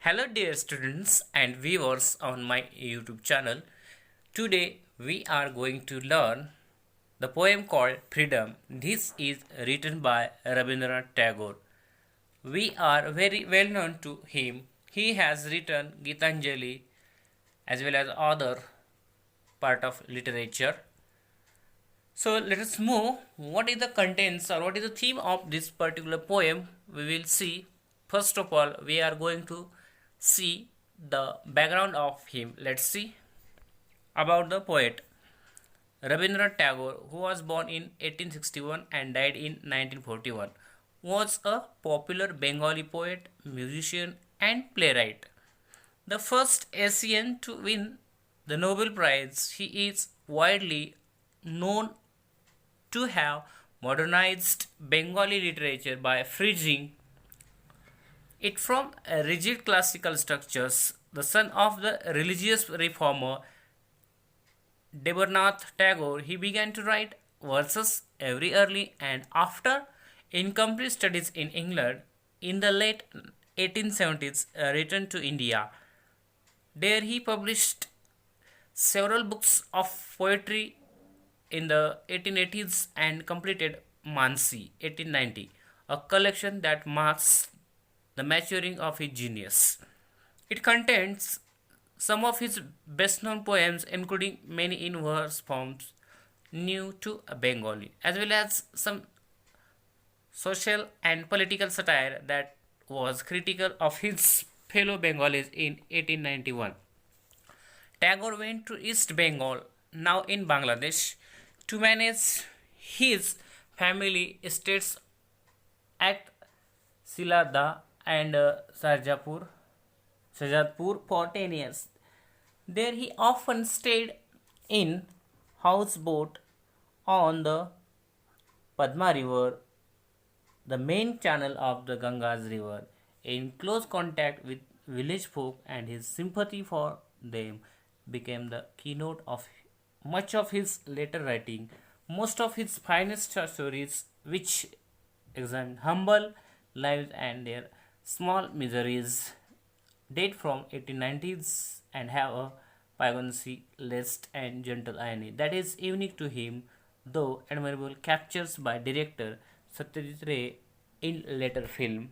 Hello, dear students and viewers on my YouTube channel. Today we are going to learn the poem called Freedom. This is written by Rabindranath Tagore. We are very well known to him. He has written Gitanjali as well as other part of literature. So let us move. What is the contents or what is the theme of this particular poem? We will see. First of all, we are going to see the background of him. Let's see about the poet. Rabindranath Tagore, who was born in 1861 and died in 1941, was a popular Bengali poet, musician, and playwright. The first Asian to win the Nobel Prize, he is widely known to have modernized Bengali literature by freeing it from rigid classical structures. The son of the religious reformer Rabindranath Tagore, he began to write verses very early and after incomplete studies in England in the late 1870s returned to India. There he published several books of poetry in the 1880s and completed Mansi 1890, a collection that marks the maturing of his genius. It contains some of his best known poems, including many in verse forms new to Bengali, as well as some social and political satire that was critical of his fellow Bengalis in 1891. Tagore went to East Bengal, now in Bangladesh, to manage his family estates at Silada and Sarjapur for 10 years. There he often stayed in houseboat on the Padma River, the main channel of the Ganges River, in close contact with village folk, and his sympathy for them became the keynote of much of his later writing. Most of his finest stories, which examine humble lives and their small miseries, date from 1890s and have a poignancy, list and gentle irony that is unique to him, though admirable captures by director Satyajit Ray in later film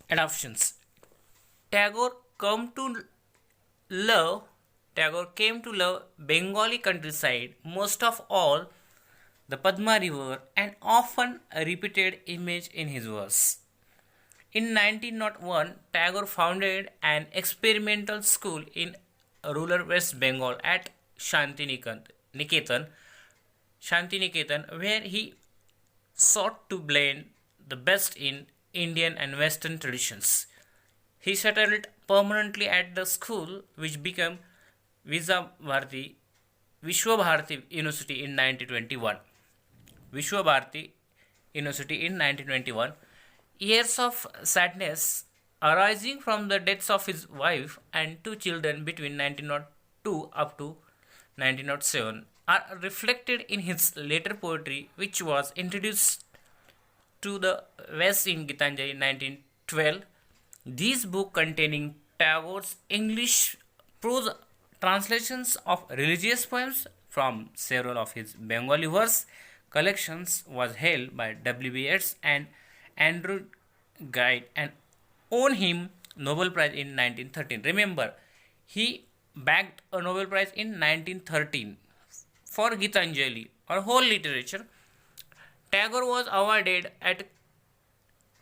adaptations. Tagore come to love Tagore came to love Bengali countryside, most of all the Padma River, and often a repeated image in his verse. In 1901, Tagore founded an experimental school in rural West Bengal at Shantiniketan, where he sought to blend the best in Indian and Western traditions. He settled permanently at the school, which became Vishwabharati University in 1921. Vishwabharati University in 1921. Years of sadness arising from the deaths of his wife and two children between 1902 up to 1907 are reflected in his later poetry, which was introduced to the West in Gitanjali in 1912. This book, containing Tagore's English prose translations of religious poems from several of his Bengali verse collections, was held by W.B. Yeats and Andrew Guide and won him Nobel Prize in 1913. Remember, he bagged a Nobel Prize in 1913 for Gitanjali or whole literature. Tagore was awarded at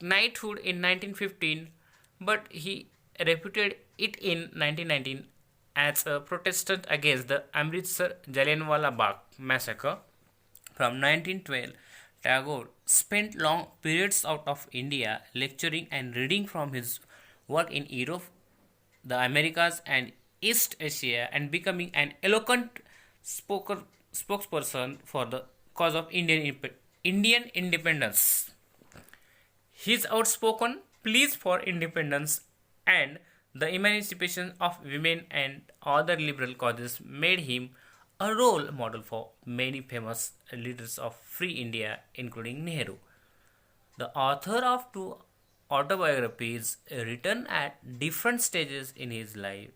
knighthood in 1915, but he reputed it in 1919 as a protest against the Amritsar Jallianwala Bagh massacre. From 1912, Tagore spent long periods out of India lecturing and reading from his work in Europe, the Americas, and East Asia, and becoming an eloquent spokesperson for the cause of Indian independence. His outspoken pleas for independence and the emancipation of women and other liberal causes made him a role model for many famous leaders of free India, including Nehru. The author of two autobiographies written at different stages in his life,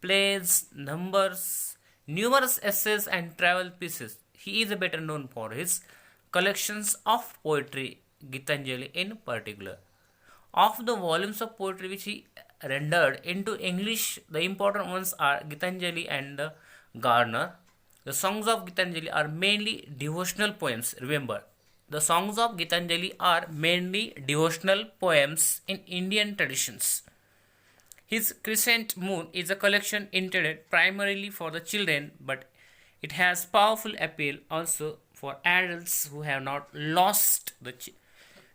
plays, numerous essays, and travel pieces. He is better known for his collections of poetry, Gitanjali in particular. Of the volumes of poetry which he rendered into English, the important ones are Gitanjali and the Garner. The songs of Gitanjali are mainly devotional poems. Remember, the songs of Gitanjali are mainly devotional poems in Indian traditions. His Crescent Moon is a collection intended primarily for the children, but it has powerful appeal also for adults who have not lost the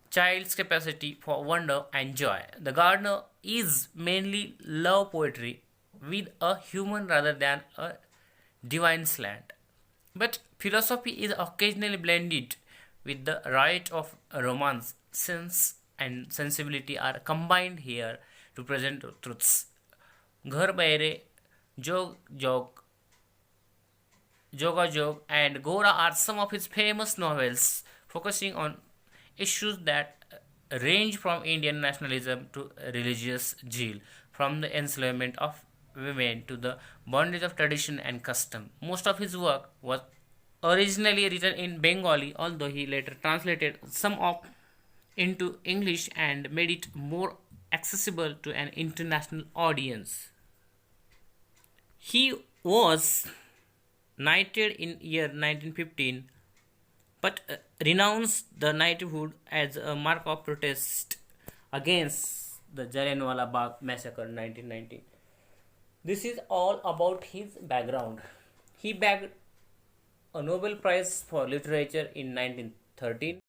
child's capacity for wonder and joy. The Gardener is mainly love poetry with a human rather than a divine slant. But philosophy is occasionally blended with the rite of romance. Sense and sensibility are combined here to present truths. Ghar Baire, Jog Jog, Joga Jog, and Gora are some of his famous novels focusing on issues that range from Indian nationalism to religious zeal, from the enslavement of women to the bondage of tradition and custom. Most of his work was originally written in Bengali, although he later translated some of into English and made it more accessible to an international audience. He was knighted in year 1915 but renounced the knighthood as a mark of protest against the Jallianwala Bagh massacre in 1919. This is all about his background. He bagged a Nobel Prize for Literature in 1913